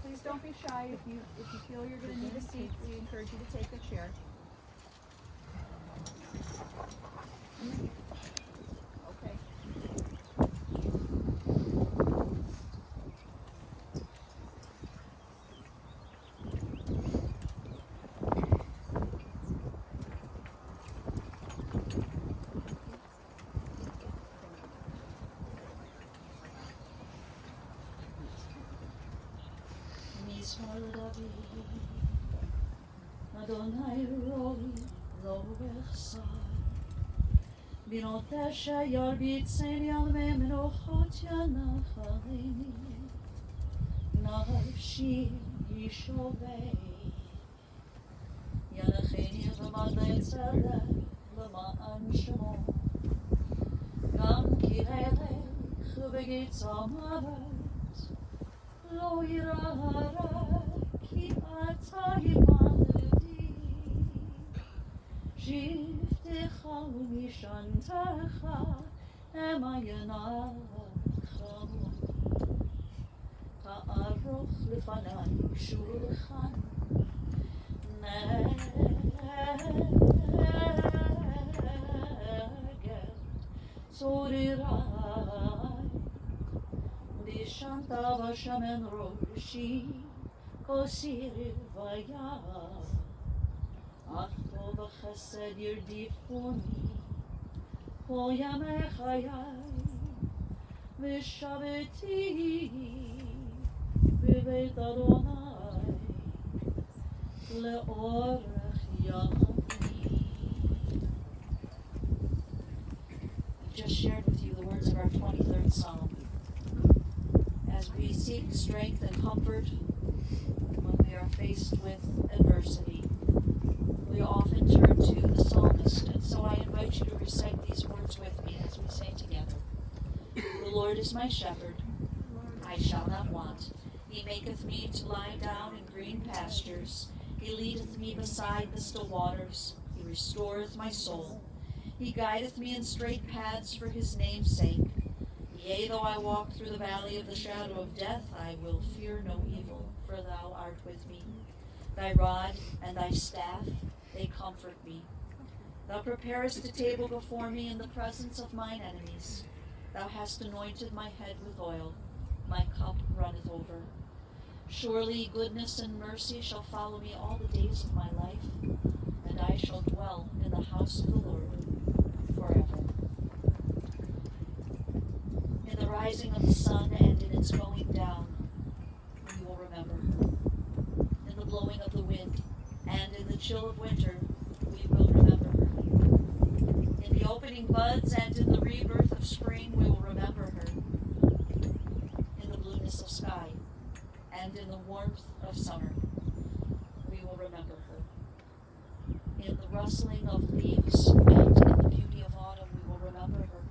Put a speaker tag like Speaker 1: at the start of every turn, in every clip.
Speaker 1: please don't be shy. If you feel you're going to need a seat, we encourage you to take a chair. Okay.
Speaker 2: Adonai roi lo echsar Binotesha yarbit seni alme menochot yanachaleni Nafshi yishovei Yanacheni v'madlei tzedek l'ma'an shemo Gam ki helech v'gitz amaret Lo yirah ki ata yimaldi Shiftecha u'mishantecha ema yenachal Ta'aroch lefanai shulchan neged tzorirai Dishanta v'shamen roshi kosir v'yah Achto v'chesed yirdifuni kol yamei chayai v'shaveti b'beit Adonai le'orech yami. I just shared with you the words of our 23rd Psalm. As we seek strength and comfort when we are faced with adversity, we often turn to the psalmist, and so I invite you to recite these words with me as we say together. The Lord is my shepherd, I shall not want. He maketh me to lie down in green pastures. He leadeth me beside the still waters. He restoreth my soul. He guideth me in straight paths for his name's sake. Yea, though I walk through the valley of the shadow of death, I will fear no evil, for thou art with me. Thy rod and thy staff, they comfort me. Thou preparest a table before me in the presence of mine enemies. Thou hast anointed my head with oil. My cup runneth over. Surely goodness and mercy shall follow me all the days of my life, and I shall dwell in the house of the Lord forever. In the rising of the sun and in its going down, we will remember her. In the blowing of the wind and in the chill of winter, we will remember her. In the opening buds and in the rebirth of spring, we will remember her. In the blueness of sky and in the warmth of summer, we will remember her. In the rustling of leaves and in the beauty of autumn, we will remember her.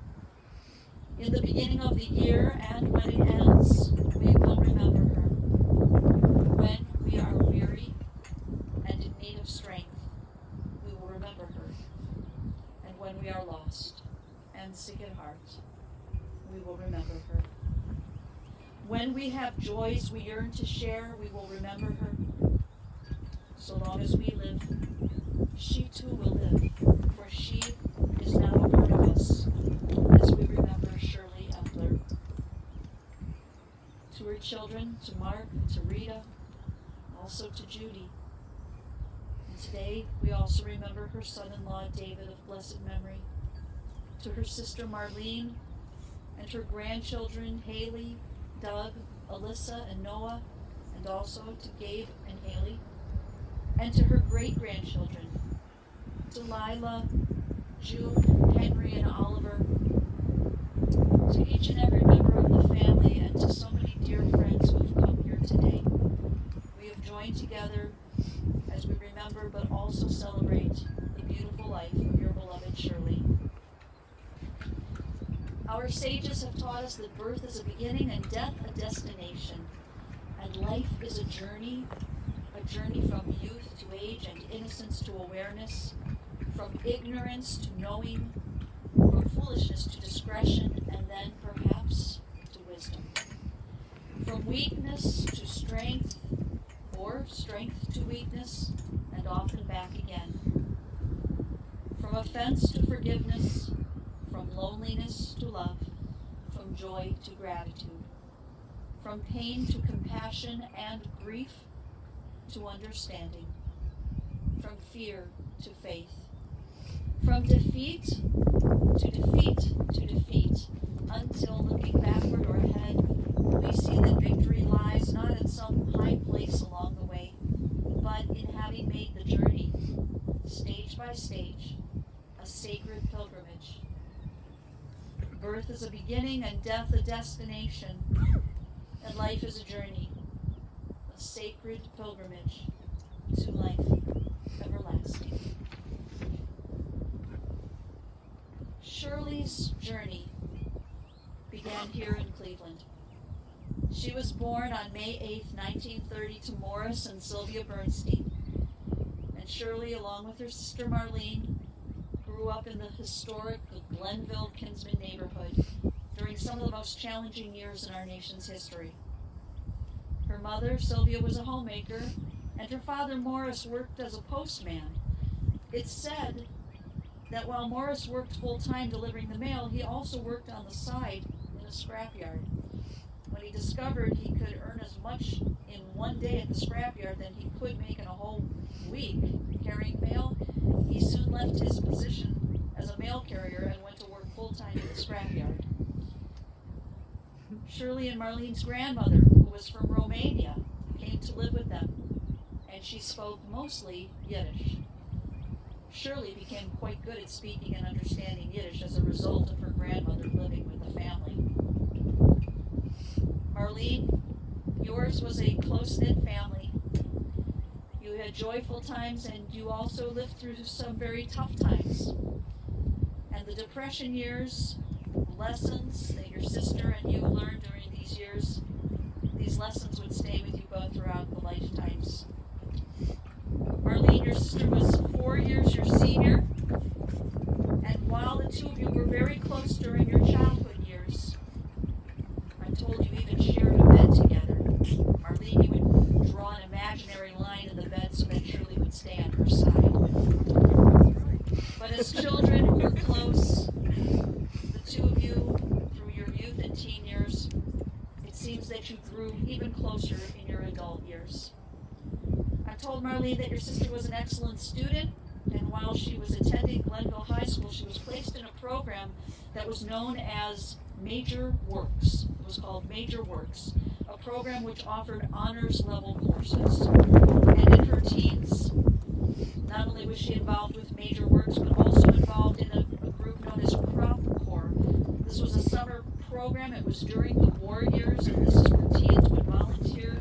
Speaker 2: In the beginning of the year and when it ends, we will remember her. When we are weary and in need of strength, we will remember her. And when we are lost and sick at heart, we will remember her. When we have joys we yearn to share, we will remember her. So long as we live, she too will live, for she is now a part of us, as we remember Shirley Eppler. To her children, to Mark, to Rita, also to Judy. And today we also remember her son-in-law David of blessed memory. To her sister Marlene, and her grandchildren Haley, Doug, Alyssa, and Noah, and also to Gabe and Haley, and to her great-grandchildren, to Lila, June, Henry, and Oliver, to each and every member of the family, and to so many dear friends who have come here today. We have joined together as we remember but also celebrate the beautiful life of your beloved Shirley. Our sages have taught us that birth is a beginning and death a destination, and life is a journey from youth to age and innocence to awareness, from ignorance to knowing, from foolishness to discretion, and then perhaps to wisdom. From weakness to strength, or strength to weakness, and often back again. From offense to forgiveness, from loneliness to love, from joy to gratitude, from pain to compassion and grief to understanding, from fear to faith, from defeat to defeat to defeat, until looking backward or ahead, we see that victory lies not in some high place along the way, but in having made the journey, stage by stage, a sacred pilgrimage. Birth is a beginning and death a destination, and life is a journey, a sacred pilgrimage to life everlasting. Shirley's journey began here in Cleveland. She was born on May 8, 1930 to Morris and Sylvia Bernstein. And Shirley, along with her sister Marlene, grew up in the historic Glenville-Kinsman neighborhood during some of the most challenging years in our nation's history. Her mother, Sylvia, was a homemaker, and her father, Morris, worked as a postman. It's said that while Morris worked full-time delivering the mail, he also worked on the side in a scrapyard. When he discovered he could earn as much in one day at the scrapyard than he could make in a whole week carrying mail, he soon left his position as a mail carrier and went to work full-time in the scrapyard. Shirley and Marlene's grandmother, who was from Romania, came to live with them, and she spoke mostly Yiddish. Shirley became quite good at speaking and understanding Yiddish as a result of her grandmother living with the family. Marlene, yours was a close-knit family. You had joyful times, and you also lived through some very tough times. And the Depression years, lessons that your sister and you learned during these years, these lessons would stay with you both throughout the lifetimes. Marlene, your sister, was 4 years your senior, and while the two of you were very close during your childhood years, I'm told you even shared a bed together. Marlene, you would draw an imaginary line in the bed so that Shirley would stay on her side. But as children who were close, the two of you, through your youth and teen years, it seems that you grew even closer in your adult years. I told Marlene that your sister was an excellent student, and while she was attending Glenville High School, she was placed in a program that was known as Major Works. It was called Major Works, a program which offered honors level courses. And in her teens, not only was she involved with Major Works, but also involved in a group known as Crop Corps. This was a summer program. It was during the war years, and this is where teens would volunteer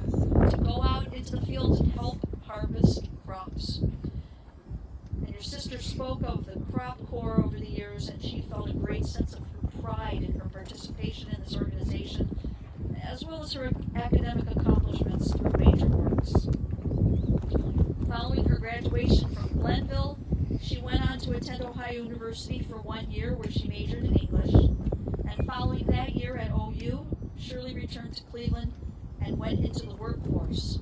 Speaker 2: to go out into the fields and help harvest crops. And your sister spoke of the Crop Corps over the years, and she felt a great sense of her pride in her participation in this organization, as well as her academic accomplishments through Major Works. Following her graduation from Glenville, she went on to attend Ohio University for 1 year, where she majored in English. And following that year at OU, Shirley returned to Cleveland and went into the workforce.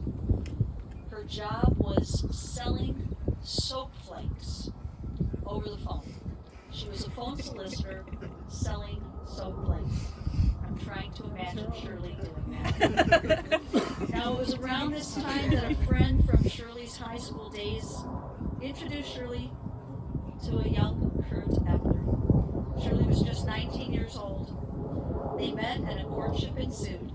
Speaker 2: Her job was selling soap flakes over the phone. She was a phone solicitor selling soap flakes. I'm trying to imagine Shirley doing that. Now, it was around this time that a friend from Shirley's high school days introduced Shirley to a young Kurt Eppler. Shirley was just 19 years old. They met and a courtship ensued.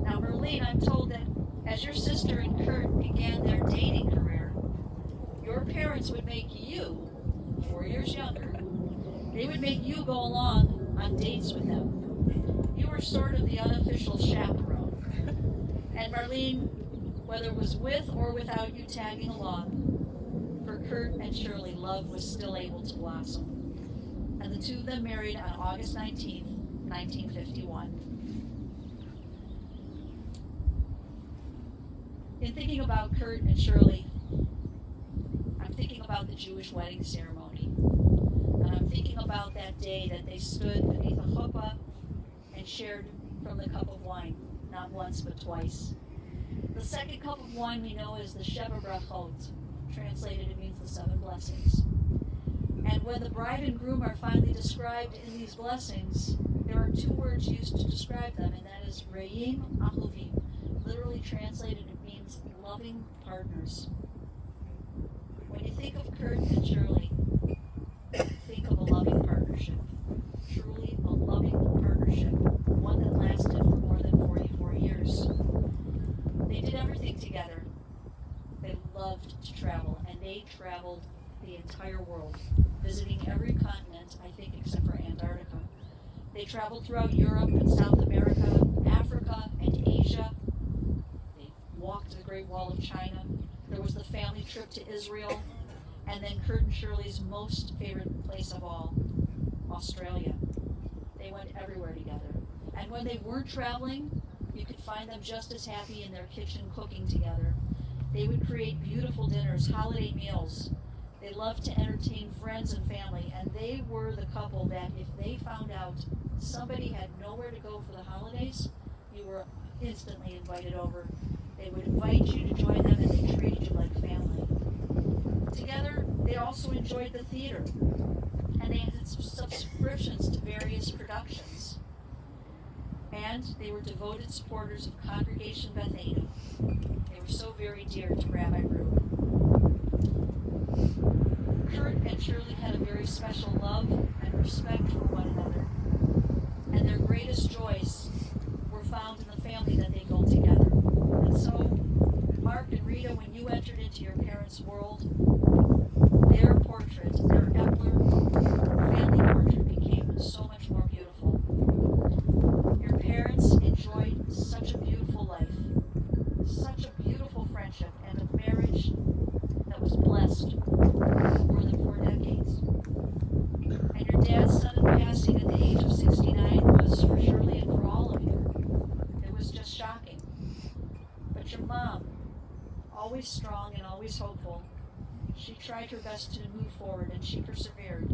Speaker 2: Now, Marlene, I'm told that as your sister and Kurt began their dating career, your parents would make you, 4 years younger, they would make you go along on dates with them. You were sort of the unofficial chaperone. And Marlene, whether it was with or without you tagging along, for Kurt and Shirley, love was still able to blossom. And the two of them married on August 19th, 1951. In thinking about Kurt and Shirley, I'm thinking about the Jewish wedding ceremony. And I'm thinking about that day that they stood beneath a chuppah and shared from the cup of wine. not once but twice. The second cup of wine we know is the Sheva Brachot. Translated, it means the 7 blessings. And when the bride and groom are finally described in these blessings, there are 2 words used to describe them, and that is Re'im Ahuvim. Literally translated, it means loving partners. When you think of Kurt and Shirley, think of a loving partnership. Truly a loving partnership, one that lasted for more than 44 years. They did everything together. They loved to travel, and they traveled the entire world, visiting every continent, I think, except for Antarctica. They traveled throughout Europe and South America, Africa, and Asia. They walked the Great Wall of China. There was the family trip to Israel, and then Kurt and Shirley's most favorite place of all, Australia. They went everywhere together. And when they weren't traveling, you could find them just as happy in their kitchen cooking together. They would create beautiful dinners, holiday meals. They loved to entertain friends and family, and they were the couple that if they found out somebody had nowhere to go for the holidays, you were instantly invited over. They would invite you to join them, and they treated you like family. Together, they also enjoyed the theater, and they had subscriptions to various productions. And they were devoted supporters of Congregation Beth Ada. They were so very dear to Rabbi Ruth. Kurt and Shirley had a very special love and respect for one another, and their greatest joys were found in the family that they built together. And so, Mark and Rita, when you entered into your parents' world, their portrait, their Eppler family portrait, became so much more beautiful. Your parents enjoyed such a beautiful life, such a beautiful friendship, and a marriage that was blessed for more than 4 decades. And your dad's sudden passing at the age of 69 was, for Shirley and for all of you, it was just shocking. But your mom, always strong and always hopeful, she tried her best to move forward, and she persevered.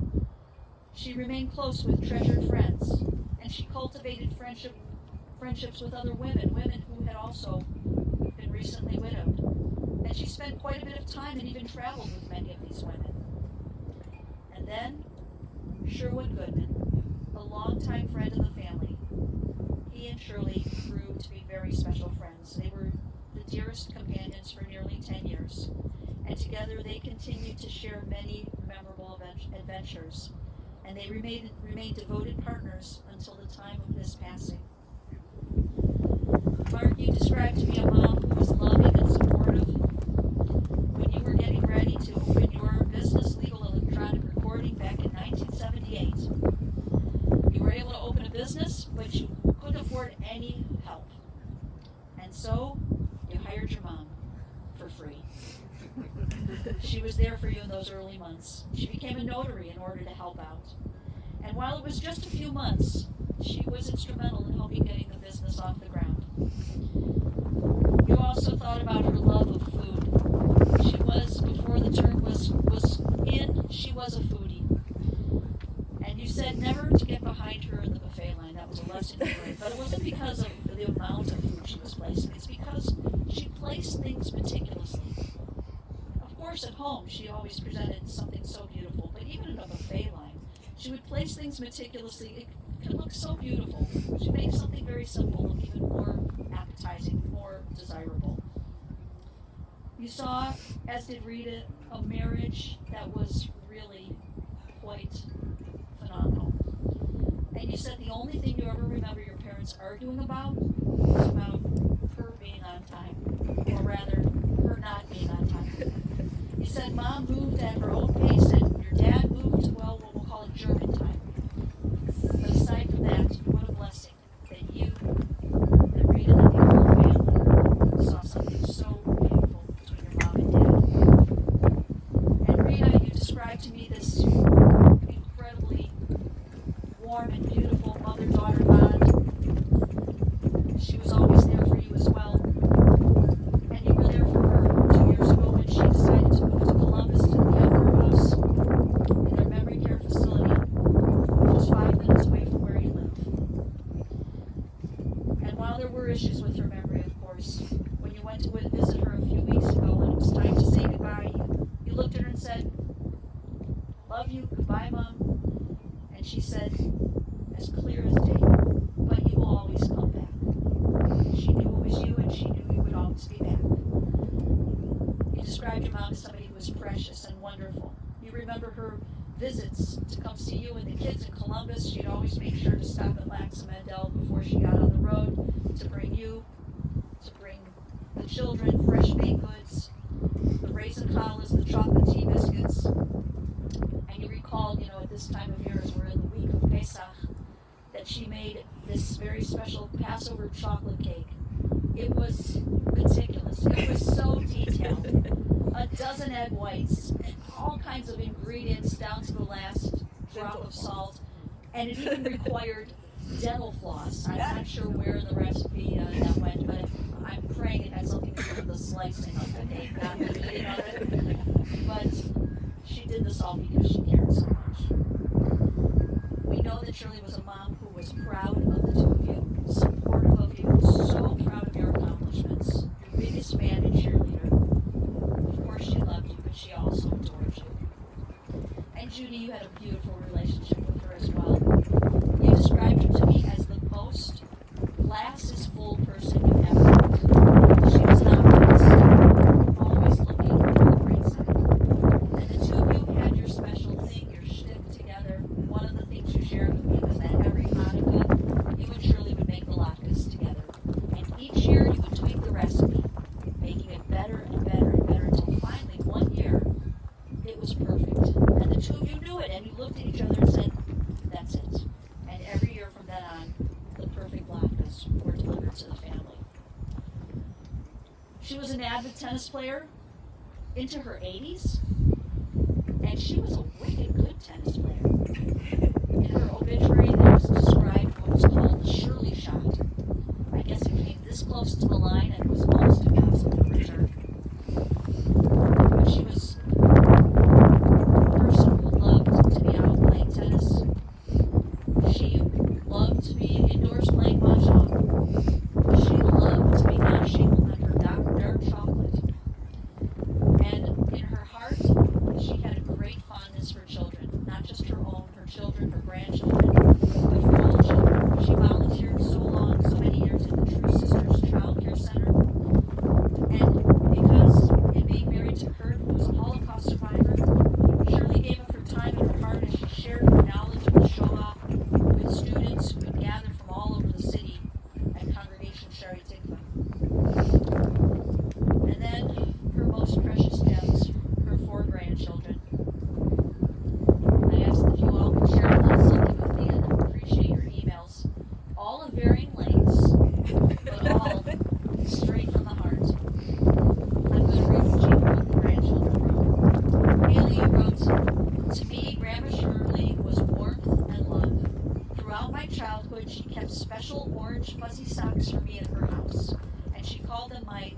Speaker 2: She remained close with treasured friends, and she cultivated friendships with other women who had also been recently widowed. And she spent quite a bit of time and even traveled with many of these women. And then, Sherwood Goodman, a longtime friend of the family, he and Shirley grew to be very special friends. They were the dearest companions for nearly 10 years. And together they continued to share many memorable adventures. And they remained devoted partners until the time of his passing. Mark, you described to me a mom who was loving and supportive. When you were getting ready to open your business, Legal Electronic Recording, back in 1978, you were able to open a business, but you couldn't afford any help. And so, you hired your mom for free. She was there for you in those early months. She became a notary in order to help out. And while it was just a few months, she was instrumental in helping getting the business off the ground. You also thought about her love of food. She was, before the term was in, she was a foodie. And you said never to get behind her in the buffet line. That was a lesson you learned. But it wasn't because of the amount of food she was placing. It's because she placed things meticulously. Of course, at home, she always presented something so beautiful. But even in a buffet line, she would place things meticulously. It could look so beautiful. She'd make something very simple look even more appetizing, more desirable. You saw, as did Rita, a marriage that was really quite phenomenal. And you said the only thing you ever remember your parents arguing about was about her being on time, or rather, her not being on time. You said Mom moved at her own pace, and your dad moved, well, what we'll call it German time. But aside from that, what a blessing that you, that Rita, that the whole family saw something so beautiful between your mom and dad. And Rita, you described to me this incredibly warm and beautiful mother-daughter bond. She was always there for you as well. And you were there for her 2 years ago when she decided to move to Columbus to the Eppler House in their memory care facility. Mom? And she said, as clear as day, but you will always come back. She knew it was you, and she knew you would always be back. You described your mom as somebody who was precious and wonderful. You remember her visits to come see you and the kids in Columbus. She'd always make sure to stop at Lax and Mandel before she got on the road to bring the children fresh baked goods, the raisin challahs, the chocolate tea biscuits. And you recalled, at this time of year, as we're in the week of Pesach, that she made this very special Passover chocolate cake. It was meticulous. It was so detailed. A dozen egg whites, and all kinds of ingredients down to the last drop of salt. And it even required dental floss. I'm not sure where in the recipe that went, but I'm praying it had something to do with the slicing of the cake, not the eating of it. But she did this all because she cared so much. We know that Shirley was a mom who was proud of the two of you, supportive of you, so proud of your accomplishments, your biggest fan and cheerleader. Of course she loved you, but she also adored you. And Judy, you had a beautiful relationship with her as well. You described her to me as the most glass is full person you ever met. She was an optimist, always looking for the bright side. And the two of you had your special thing, your shtick together. One of the things you shared with me was that every Hanukkah, you and Shirley would make the latkes together. And each year you would tweak the recipe, making it better and better and better until finally one year it was perfect. And the two of you knew it, and you looked at each other and said, that's it. And every year from then on, the perfect latkes were delivered to the family. She was an avid tennis player into her 80s, and she was a wicked good tennis player. In her obituary, there was described what was called the Shirley shot. I guess it came this close to the line and it was almost impossible to return. But she was a person who loved to be out playing tennis. She loved to be indoors playing mahjong. She loved to be non-shakable on her dark chocolate. And in her heart, she had a great fondness for children. Not just her own, her children, her grandchildren, but for all children. She volunteered so many years at the True Sisters Child Care Center. And because in being married to Kurt, who was a Holocaust survivor, Shirley gave up her time and her heart as she shared her knowledge of the Shoah with students who would gather from all over the city at Congregation Shari Tikva. And then her most precious gems, her 4 grandchildren. I asked if you all could share a little something with me, and I appreciate your emails. All of varying lengths, but all straight from the heart. I'm going to read what the grandchildren wrote. Haley wrote, to me, Grandma Shirley was warmth and love. Throughout my childhood, she kept special orange fuzzy socks for me at her house, and she called them my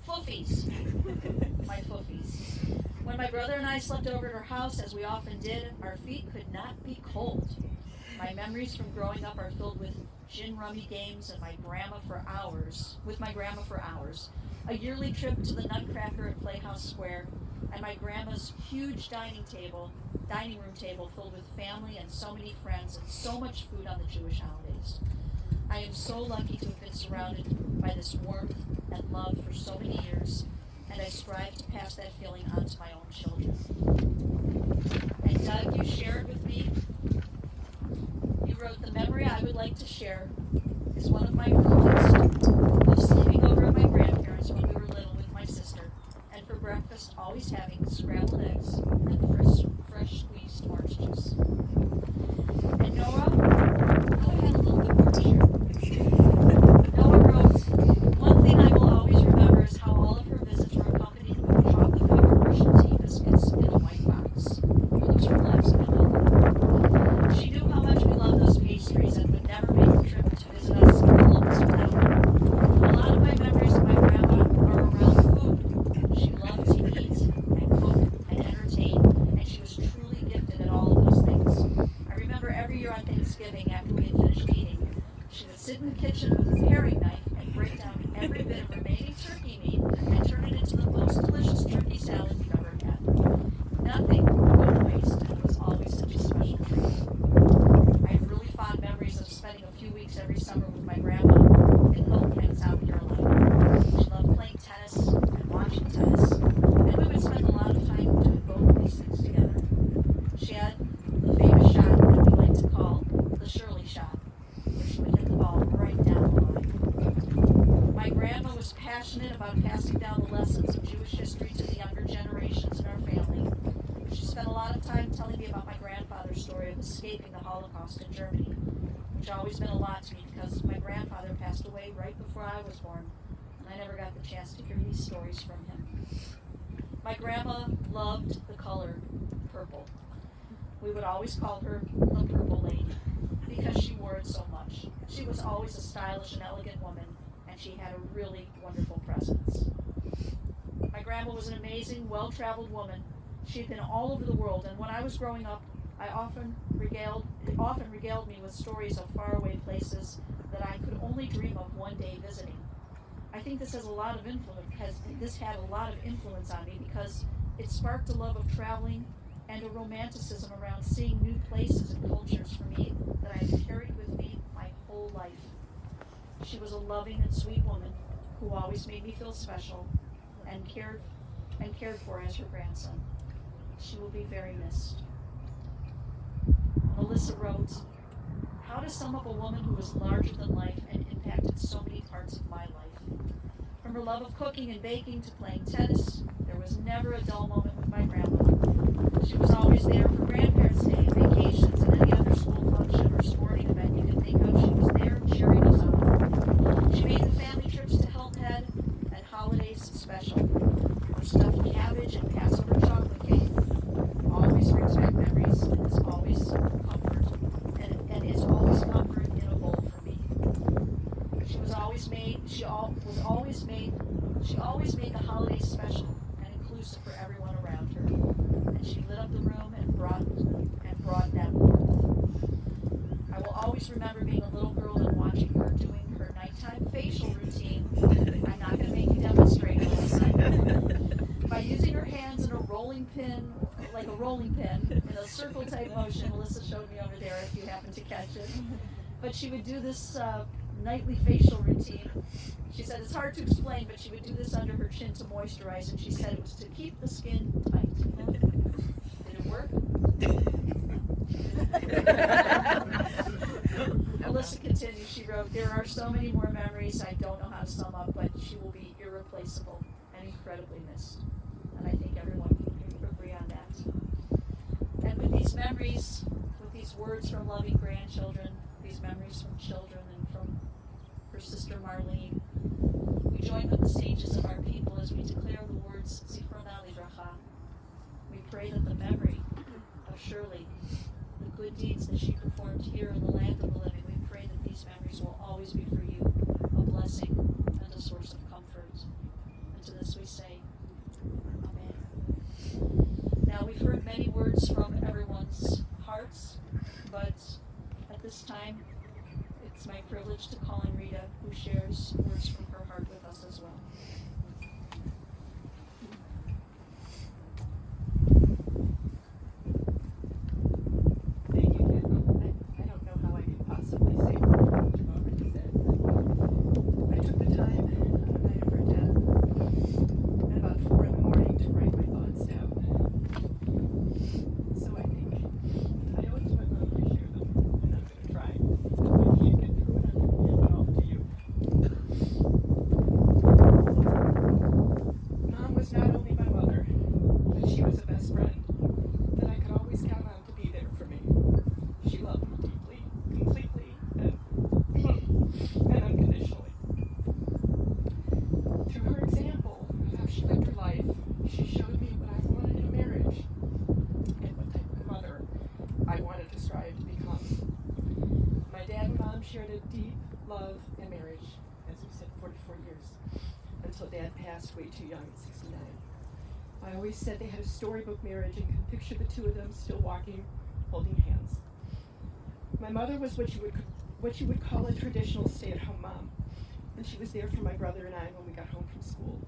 Speaker 2: foofies. My foofies. When my brother and I slept over at her house, as we often did, our feet could not be cold. My memories from growing up are filled with gin rummy games and with my grandma for hours, a yearly trip to the Nutcracker at Playhouse Square, and my grandma's huge dining room table filled with family and so many friends and so much food on the Jewish holidays. I am so lucky to have been surrounded by this warmth and love for so many years, and I strive to pass that feeling on to my own children. And Doug, you shared with me, you wrote, the memory I would like to share is one of my earliest of sleeping over at my grandparents when we were little with my sister, and for breakfast always having scrambled eggs and fresh squeezed orange juice. And Noah had a little bit more to share. Noah wrote, one thing I will always remember is how all of her visits were accompanied with chocolate-covered Russian tea biscuits in a white box. Those were lives of another. She knew how much we loved those pastries and would never make the trip to visit us in Columbus without them. A lot of my memories of my grandma are around food. She loved to eat and cook and entertain, and she was truly gifted at all of those things. I remember every year on Thanksgiving, after we had finished eating, she would sit in the kitchen with a paring knife and break down every bit of remaining turkey meat and turn it into the most delicious turkey salad we've ever had. Nothing would go to waste, and it was always such escaping the Holocaust in Germany, which always meant a lot to me because my grandfather passed away right before I was born, and I never got the chance to hear these stories from him. My grandma loved the color purple. We would always call her the Purple Lady because she wore it so much. She was always a stylish and elegant woman, and she had a really wonderful presence. My grandma was an amazing, well-traveled woman. She had been all over the world, and when I was growing up, it often regaled me with stories of faraway places that I could only dream of one day visiting. I think this had a lot of influence on me because it sparked a love of traveling and a romanticism around seeing new places and cultures for me that I have carried with me my whole life. She was a loving and sweet woman who always made me feel special and cared for as her grandson. She will be very missed. Melissa wrote, "How to sum up a woman who was larger than life and impacted so many parts of my life. From her love of cooking and baking to playing tennis, there was never a dull moment with my grandma. She was always there for Grandparents' Day, vacations, and any other school function or sporting event you could think of. She was there cheering us on. She made the family trips to Hilton Head and holidays special. Her stuffed cabbage and Passover chocolate cake always brings back memories and is always comfort in a bowl for me. She always made the holidays special and inclusive for everyone around her, and she lit up the room and brought that warmth. I will always remember being a little girl and watching her doing her nighttime facial routine. I'm not going to make you demonstrate, Melissa. By using her hands in a rolling pin, in a circle type motion. Melissa showed me over there if you happen to catch it. But she would do this nightly facial routine. She said it's hard to explain, but she would do this under her chin to moisturize, and she said it was to keep the skin tight. Did it work? Melissa continues, she wrote, "There are so many more memories I don't know how to sum up, but she will be irreplaceable and incredibly missed." And I think everyone can agree on that. And with these memories, with these words from loving grandchildren, these memories from children and from her sister Marlene, we join with the sages of our people as we declare the words Zichrona Livracha. We pray that the memory of Shirley, the good deeds that she performed here in the land of the living, we pray that these memories will always be for you a blessing and a source of comfort. And to this we say, Amen. Now we've heard many words from everyone's hearts, but at this time, it's my privilege to call in Rita, who shares words from her heart with us as well.
Speaker 3: Thank you, Jen. I don't know how I could possibly say what you've already said. I took the time on the night of her death at about 4 in the morning to write my thoughts down. So I think I always would love to share them, and I'm going to try. If I can't get through it, I'm going to hand it off to you. Mom was not only my mother, but she was a best friend that I could always count on to be there for me. She loved me deeply, completely, and unconditionally. Through her example of how she lived her life, she showed me what I wanted in a marriage and what type of mother I wanted to strive to become. My dad and mom shared a deep love and marriage, as we said, 44 years, until Dad passed way too young at 69. I always said they had a storybook marriage and could picture the two of them still walking, holding hands. My mother was what you would call a traditional stay-at-home mom, and she was there for my brother and I when we got home from school.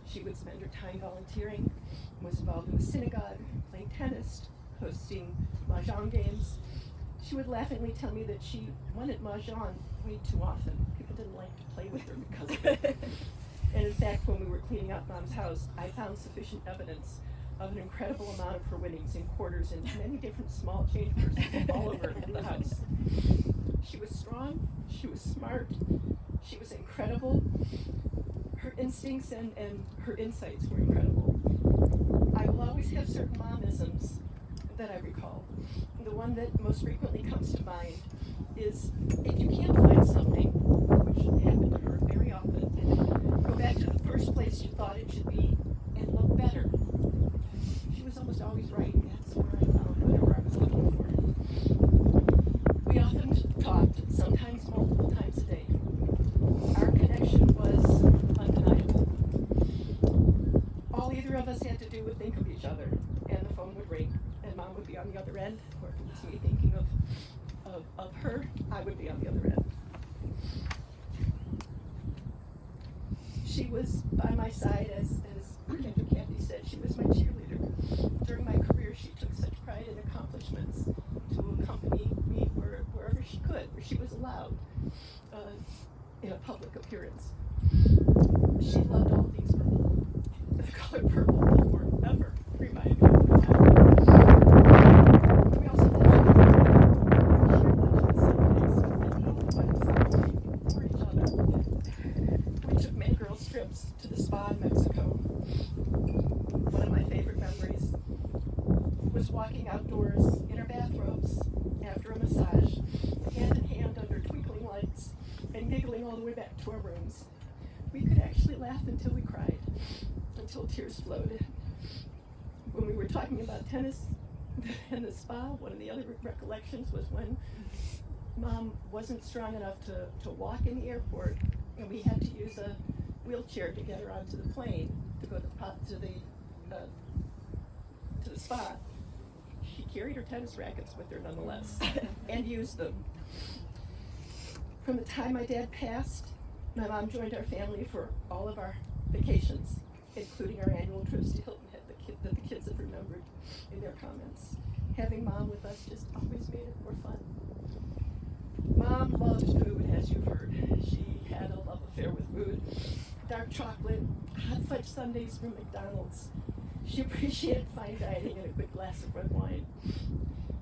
Speaker 3: She would spend her time volunteering, was involved in the synagogue, playing tennis, hosting mahjong games. She would laughingly tell me that she wanted mahjong way too often. People didn't like to play with her because of it. And in fact, when we were cleaning out Mom's house, I found sufficient evidence of an incredible amount of her winnings in quarters and many different small change purses all over the house. She was strong, she was smart, she was incredible. Her instincts and her insights were incredible. I will always have certain momisms that I recall. The one that most frequently comes to mind is if you can't find something, which happened to her very often, go back to the first place you thought it should be and look better. She was almost always right. That's where I found whatever I was looking for. We often talked, sometimes multiple times a day. Our connection was undeniable. All either of us had to do would think of each other, and the phone would ring, and Mom would be on the other end, or if it was me thinking of her, I would be on the other end. She was by my side, as Kendra Kathy said, she was my cheerleader. During my career, she took such pride in accomplishments to accompany me wherever she could, where she was allowed in a public appearance. She loved all things purple. The color purple will forever remind me of her. We also shared for each other. We took many girls' trips to the spa in Mexico. One of my favorite memories was walking outdoors in our bathrobes after a massage, hand in hand under twinkling lights, and giggling all the way back to our rooms. We could actually laugh until we cried, until tears flowed. When we were talking about tennis in the spa, one of the other recollections was when Mom wasn't strong enough to walk in the airport, and we had to use a wheelchair to get her onto the plane to go to the spa. She carried her tennis rackets with her nonetheless, and used them. From the time my dad passed, my mom joined our family for all of our vacations, including our annual trips to Hilton Head that the kids have remembered in their comments. Having Mom with us just always made it more fun. Mom loved food, as you've heard. She had a love affair with food. Dark chocolate, hot fudge sundaes from McDonald's. She appreciated fine dining and a good glass of red wine.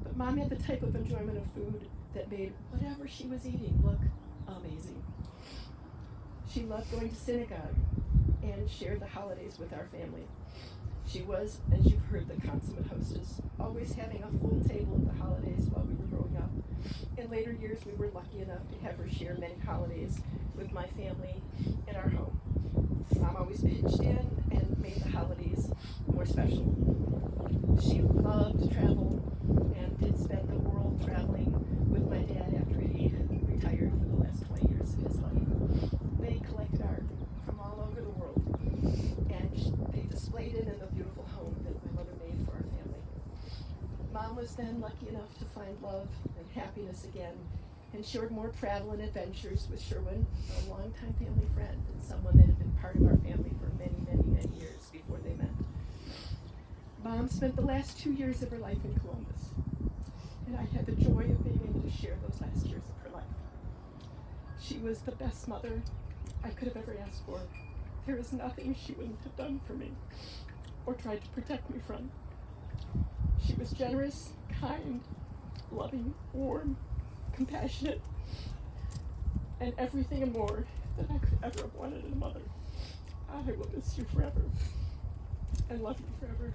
Speaker 3: But Mom had the type of enjoyment of food that made whatever she was eating look amazing. She loved going to synagogue and shared the holidays with our family. She was, as you've heard, the consummate hostess, always having a full table at the holidays while we were growing up. In later years, we were lucky enough to have her share many holidays with my family in our home. Mom always pitched in and made the holidays more special. She loved to travel and did spend the world traveling with my dad after he retired for the last 20 years of his life. They collected art from all over the world, and they displayed it in the beautiful home that my mother made for our family. Mom was then lucky enough to find love and happiness again, and shared more travel and adventures with Sherwin, a longtime family friend and someone that had been part of our family for many, many, many years before they met. Mom spent the last 2 years of her life in Columbus, and I had the joy of being able to share those last years of her life. She was the best mother I could have ever asked for. There is nothing she wouldn't have done for me or tried to protect me from. She was generous, kind, loving, warm, compassionate, and everything and more that I could ever have wanted in a mother. I will miss you forever and love you forever.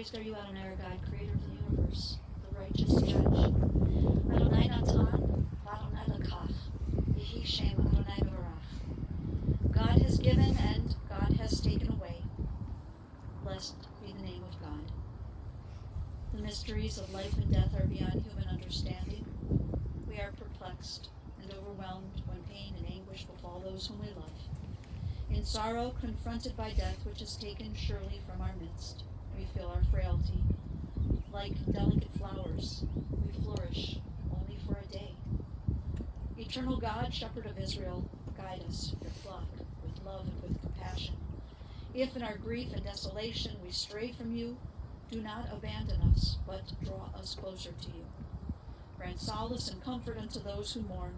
Speaker 2: Praised are you, Adonai, our God, creator of the universe, the righteous judge. Adonai Natan, Adonai Lakach, Yehi Shem Adonai Mevarach. God has given and God has taken away. Blessed be the name of God. The mysteries of life and death are beyond human understanding. We are perplexed and overwhelmed when pain and anguish befall those whom we love. In sorrow, confronted by death, which has taken Shirley from our midst, we feel our frailty. Like delicate flowers, we flourish only for a day. Eternal God, Shepherd of Israel, guide us, your flock, with love and with compassion. If in our grief and desolation we stray from you, do not abandon us, but draw us closer to you. Grant solace and comfort unto those who mourn.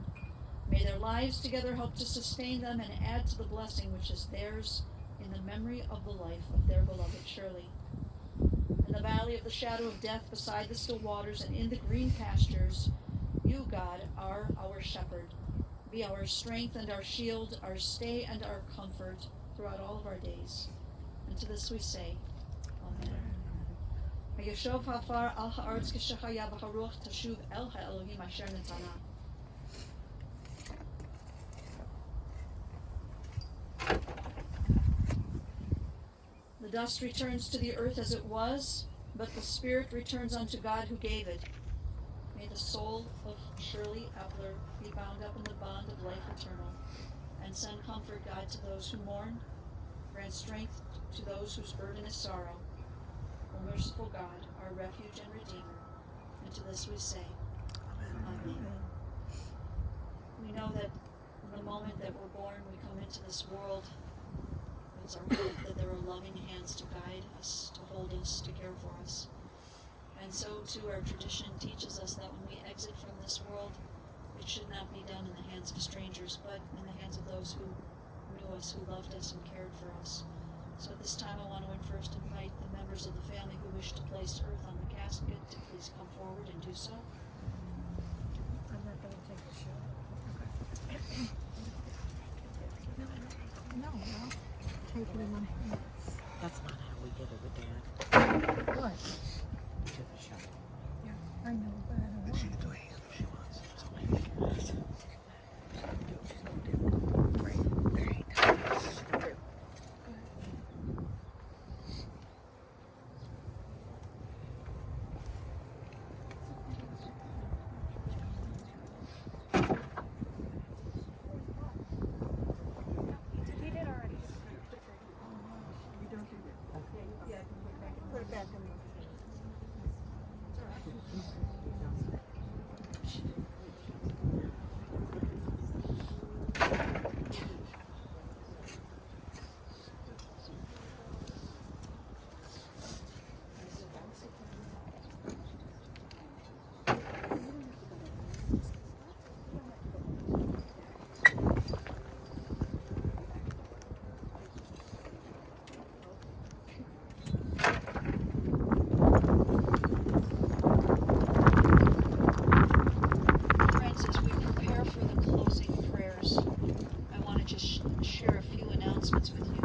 Speaker 2: May their lives together help to sustain them and add to the blessing which is theirs in the memory of the life of their beloved Shirley. In the valley of the shadow of death, beside the still waters and in the green pastures, you, God, are our shepherd. Be our strength and our shield, our stay and our comfort throughout all of our days. And to this we say, Amen. Hayeshov hafar al haaretz k'shechaya v'haruach tashuv el ha'elohim asher netana. The dust returns to the earth as it was, but the spirit returns unto God who gave it. May the soul of Shirley Eppler be bound up in the bond of life eternal, and send comfort, God, to those who mourn. Grant strength to those whose burden is sorrow. O merciful God, our refuge and Redeemer. And to this we say, Amen. We know that the moment that we're born, we come into this world. It's our hope that there are loving hands to guide us, to hold us, to care for us. And so, too, our tradition teaches us that when we exit from this world, it should not be done in the hands of strangers, but in the hands of those who knew us, who loved us, and cared for us. So at this time, I want to first invite the members of the family who wish to place earth on the casket to please come forward and do so.
Speaker 1: I'm not going to take the show. No. Take it in my hands.
Speaker 4: That's not how we did it with Dad.
Speaker 1: What?
Speaker 4: We took a shot.
Speaker 1: Yeah, I know, but I don't
Speaker 4: But
Speaker 1: know.
Speaker 4: she can do a hand if she wants. So maybe she's gonna do it. She's gonna do it. Right. There ain't time. She's gonna do it.
Speaker 1: He did already. Put it back in the.
Speaker 2: Friends, as we prepare for the closing prayers, I want to just share a few announcements with you.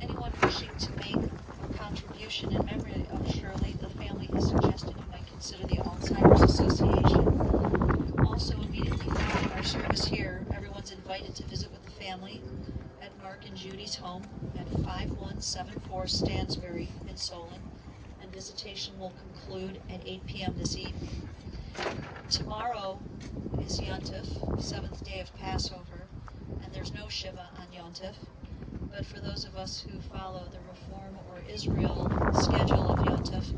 Speaker 2: Anyone wishing to make a contribution in memory of Shirley, the family has suggested you might consider the Alzheimer's Association. Also, immediately following our service here, everyone's invited to visit with the family at Mark and Judy's home at 5174 Stansbury in Solon, and visitation will conclude at 8 p.m. this evening. Tomorrow is Yontif, 7th day of Passover, and there's no Shiva on Yontif. But for those of us who follow the Reform or Israel schedule of Yontif,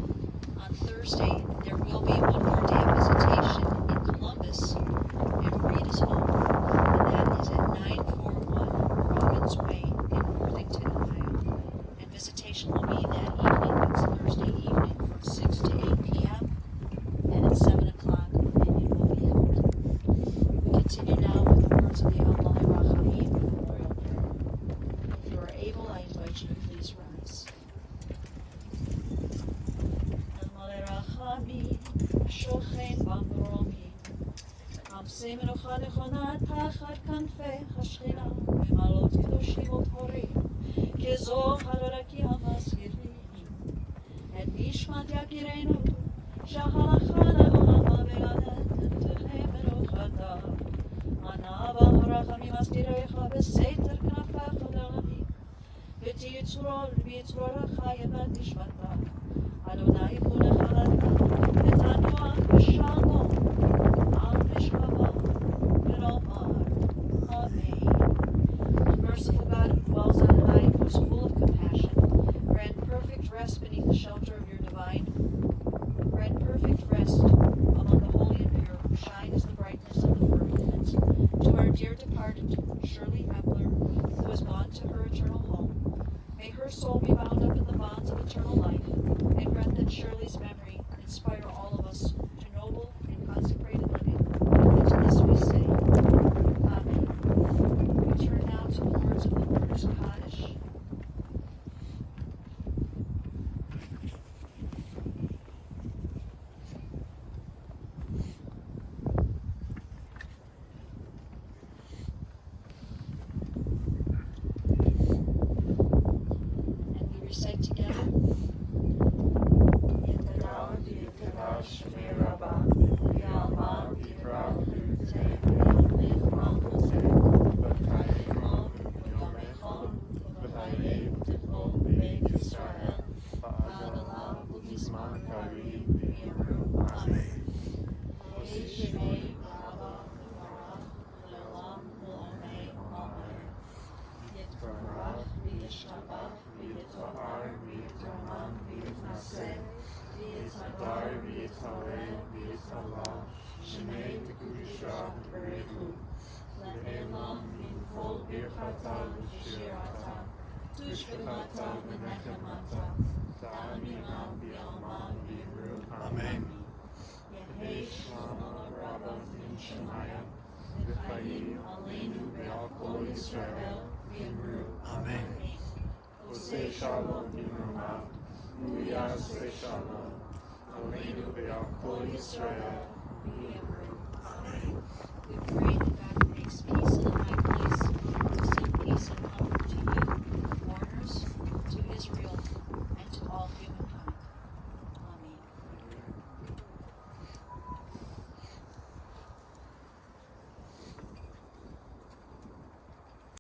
Speaker 2: on Thursday there will be one more day of visitation in Columbus at Rita's home, and that is at 941 Robbins Way in Worthington, Ohio. And visitation will be that evening, it's Thursday evening, from 6 to 8 p.m. and at 7 o'clock communion will be held. We continue now with the words of the Adonai Rachamim memorial prayer. If you are able, I invite you to please rise. Adonai Rachamim, Shochem Bamromi, Amsei Menucha Nechona Tachat Kanfei Hashchina, B'malot Kedoshim U'Torim, Kezoch Hadorakim Hasgirim, Et Nishma Pirenu, Shahalachana Olama Begadet, Tehemerochata, Anaba Harachamimastirecha, Beseter Knafach Adami, Vititzrol, Vitzrorachaya Batishmata, Adonai Punachalata, Betanoach Beshalom, Al Mishkava, Beromar, Amen. O merciful God who dwells on high, who is full of compassion, grant perfect rest beneath the shelter of your divine. Grant perfect rest among the holy and pure, who shine as the brightness of the firmament. To our dear departed, Shirley Eppler, who has gone to her eternal home, may her soul be bound up in the bonds of eternal life, and grant that Shirley's memory inspire all of us to noble and consecrated living. And to this we say, Amen. We turn now to the words of the Lord's Kaddish. And we recite together.
Speaker 5: Amen. Amen.
Speaker 6: Say shalom b'nurma, Uya say shalom, Aleinu ve'al Israel.
Speaker 5: Amen.
Speaker 2: We pray that God makes peace in a high place, to send peace and comfort to you, mourners,